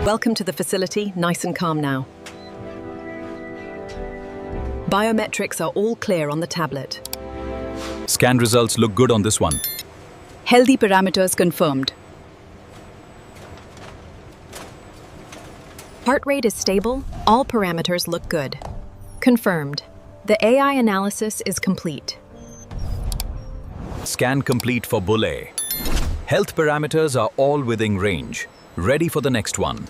Welcome to the facility, nice and calm now. Biometrics are all clear on the tablet. Scan results look good on this one. Healthy parameters confirmed. Heart rate is stable, all parameters look good. Confirmed. The AI analysis is complete. Scan complete for Bulle. Health parameters are all within range. Ready for the next one.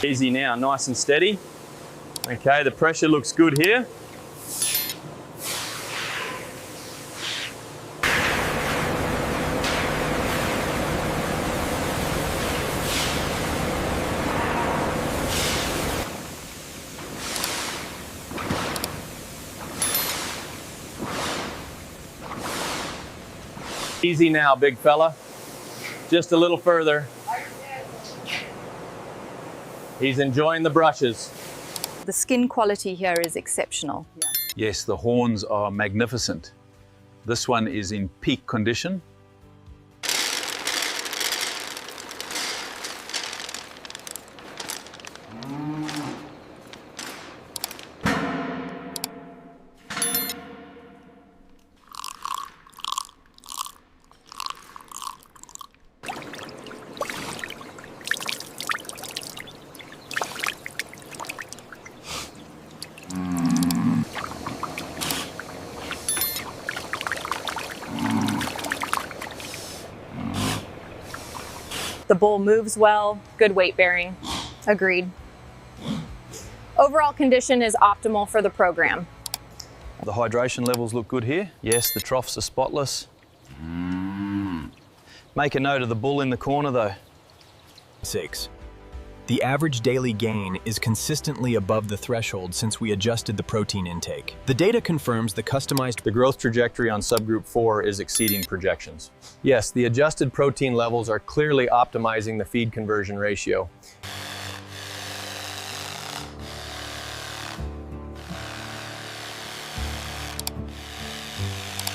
Easy now, nice and steady. Okay, the pressure looks good here. Easy now, big fella. Just a little further. He's enjoying the brushes. The skin quality here is exceptional. Yes, the horns are magnificent. This one is in peak condition. The bull moves well, good weight bearing. Agreed. Overall condition is optimal for the program. The hydration levels look good here. Yes, the troughs are spotless. Make a note of the bull in the corner though. 6. The average daily gain is consistently above the threshold since we adjusted the protein intake. The data confirms the customized The growth trajectory on subgroup 4 is exceeding projections. Yes, the adjusted protein levels are clearly optimizing the feed conversion ratio.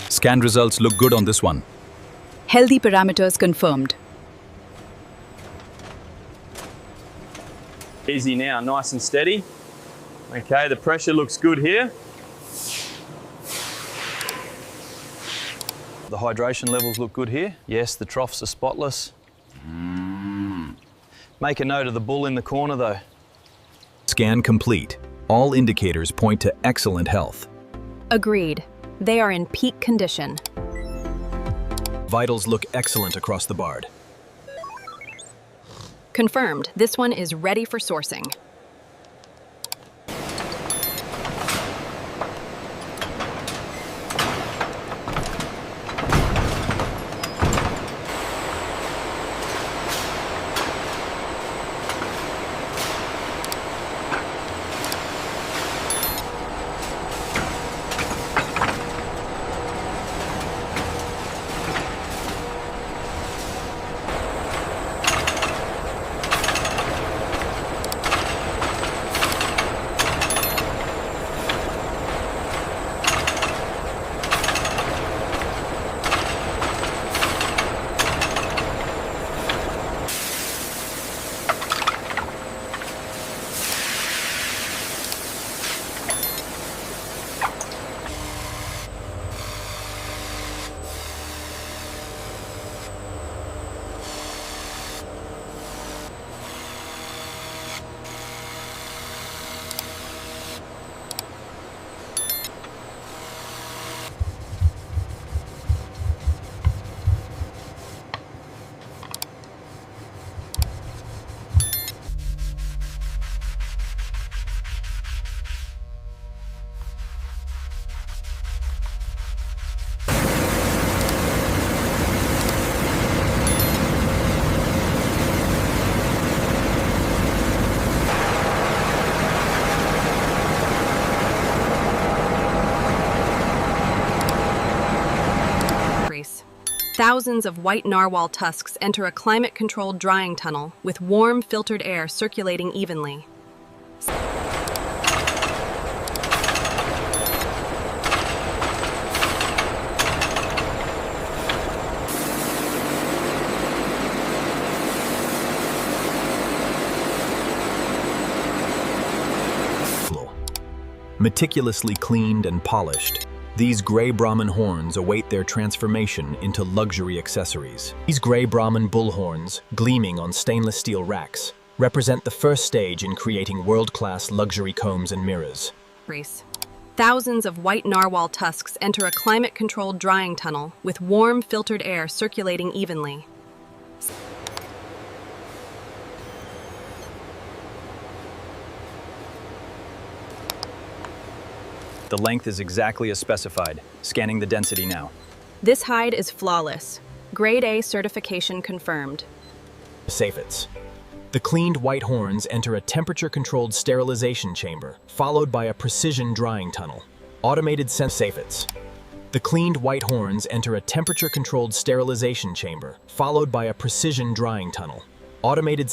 Scan results look good on this one. Healthy parameters confirmed. Easy now, nice and steady. Okay, the pressure looks good here. The hydration levels look good here. Yes, the troughs are spotless. Make a note of the bull in the corner though. Scan complete. All indicators point to excellent health. Agreed. They are in peak condition. vitals look excellent across the board. Confirmed. This one is ready for sourcing. Thousands of white narwhal tusks enter a climate-controlled drying tunnel with warm, filtered air circulating evenly. Meticulously cleaned and polished, these Grey Brahman horns await their transformation into luxury accessories. These Grey Brahman bull horns, gleaming on stainless steel racks, represent the first stage in creating world-class luxury combs and mirrors. Thousands of white narwhal tusks enter a climate-controlled drying tunnel with warm, filtered air circulating evenly. The length is exactly as specified. Scanning the density now. This hide is flawless. Grade A certification confirmed. Saphets. The cleaned white horns enter a temperature-controlled sterilization chamber, followed by a precision drying tunnel. Automated saphets. The cleaned white horns enter a temperature-controlled sterilization chamber, followed by a precision drying tunnel. Automated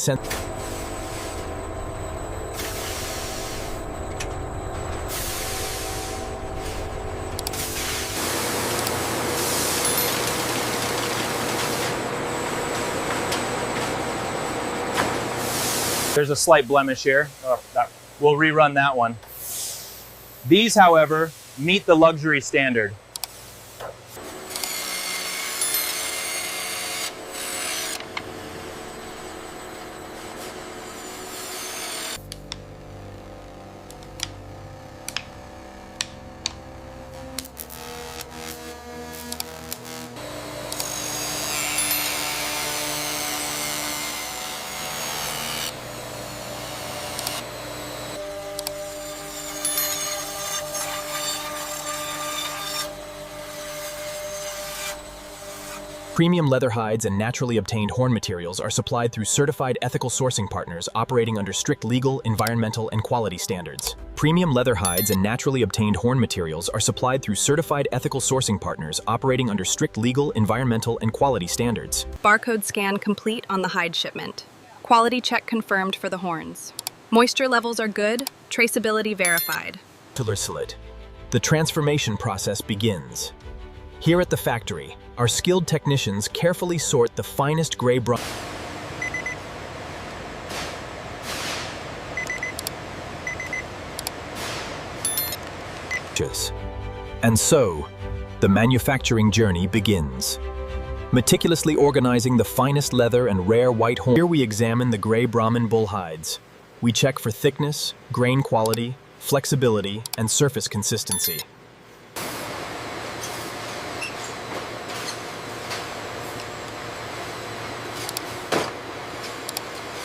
There's a slight blemish here. We'll rerun that one. These, however, meet the luxury standard. Premium leather hides and naturally obtained horn materials are supplied through certified ethical sourcing partners operating under strict legal, environmental, and quality standards. Premium leather hides and naturally obtained horn materials are supplied through certified ethical sourcing partners operating under strict legal, environmental, and quality standards. Barcode scan complete on the hide shipment. Quality check confirmed for the horns. Moisture levels are good, traceability verified. The transformation process begins. Here at the factory, our skilled technicians carefully sort the finest Grey Brahman and so, the manufacturing journey begins. Meticulously organizing the finest leather and rare white horn. Here we examine the Grey Brahman bull hides. We check for thickness, grain quality, flexibility, and surface consistency.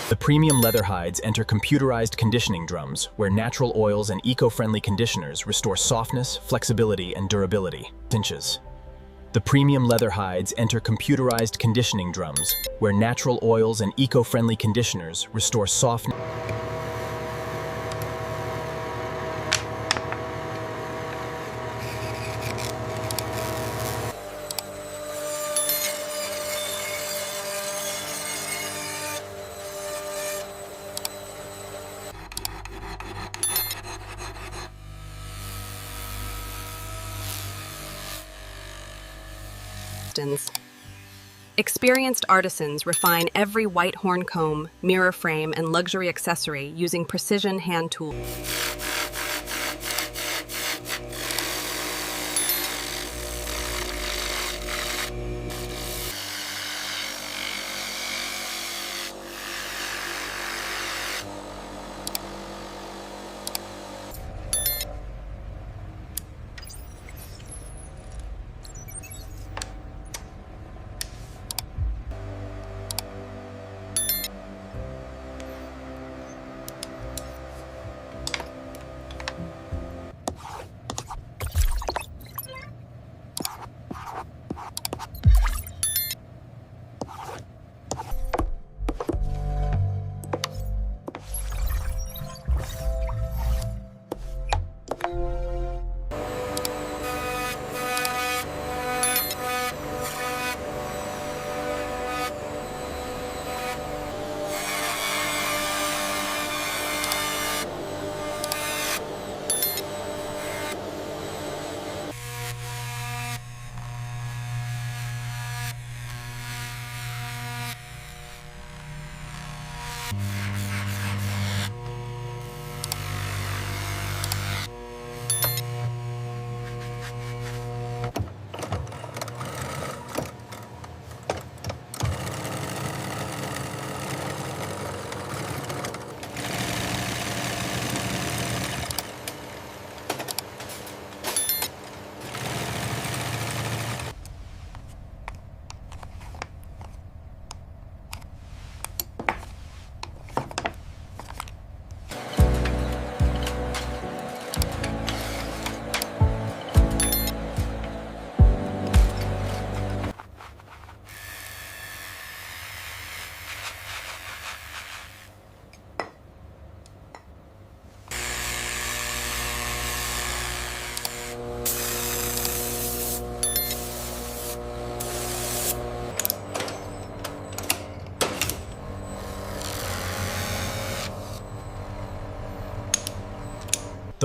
The premium leather hides enter computerized conditioning drums, where natural oils and eco-friendly conditioners restore softness, flexibility, and durability. The premium leather hides enter computerized conditioning drums, where natural oils and eco-friendly conditioners restore softness. Experienced artisans refine every white horn comb, mirror frame, and luxury accessory using precision hand tools.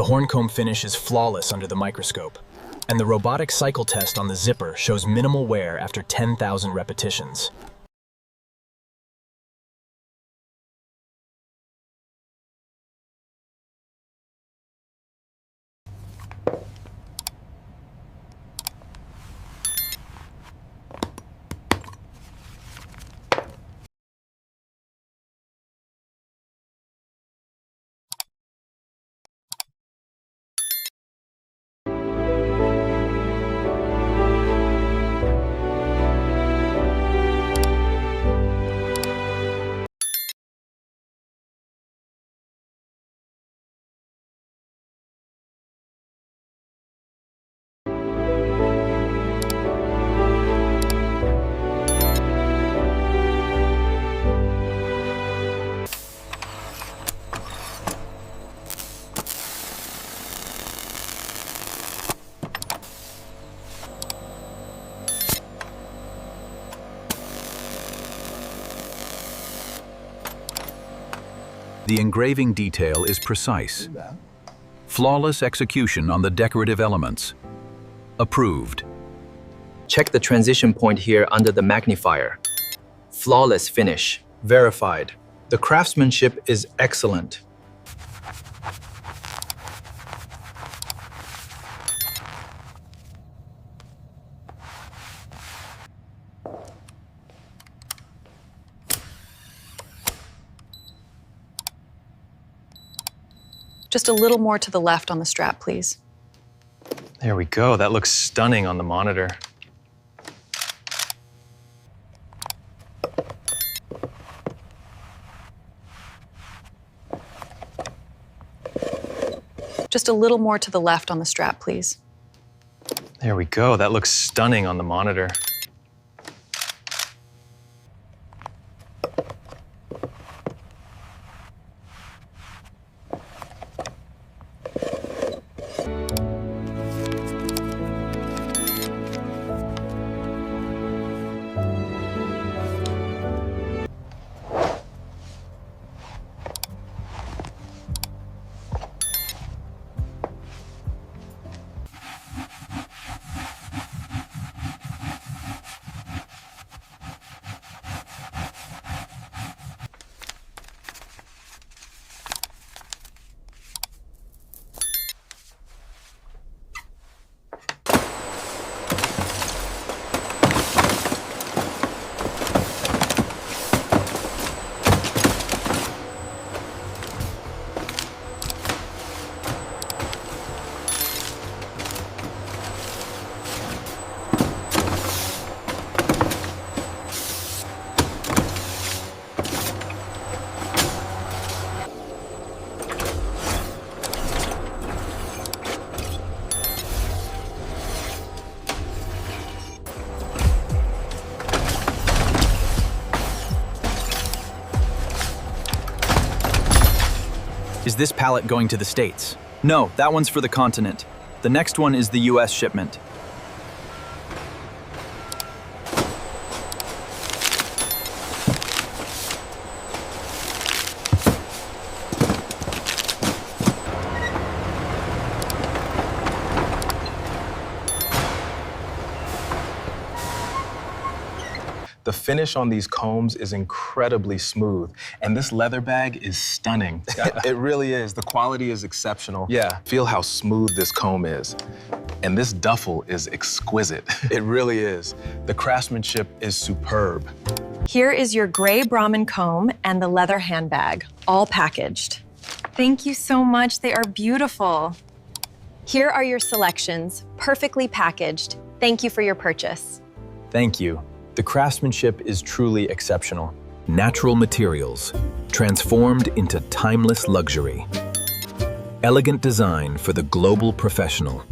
The horncomb finish is flawless under the microscope, and the robotic cycle test on the zipper shows minimal wear after 10,000 repetitions. The engraving detail is precise. Flawless execution on the decorative elements. Approved. Check the transition point here under the magnifier. Flawless finish. Verified. The craftsmanship is excellent. Just a little more to the left on the strap, please. There we go. That looks stunning on the monitor. Just a little more to the left on the strap, please. There we go. That looks stunning on the monitor. Is this pallet going to the States? No, that one's for the continent. The next one is the US shipment. The finish on these combs is incredibly smooth, and this leather bag is stunning. It really is. The quality is exceptional. Yeah. Feel how smooth this comb is. And this duffel is exquisite. It really is. The craftsmanship is superb. Here is your Grey Brahman comb and the leather handbag, all packaged. Thank you so much. They are beautiful. Here are your selections, perfectly packaged. Thank you for your purchase. Thank you. The craftsmanship is truly exceptional. Natural materials, transformed into timeless luxury. Elegant design for the global professional.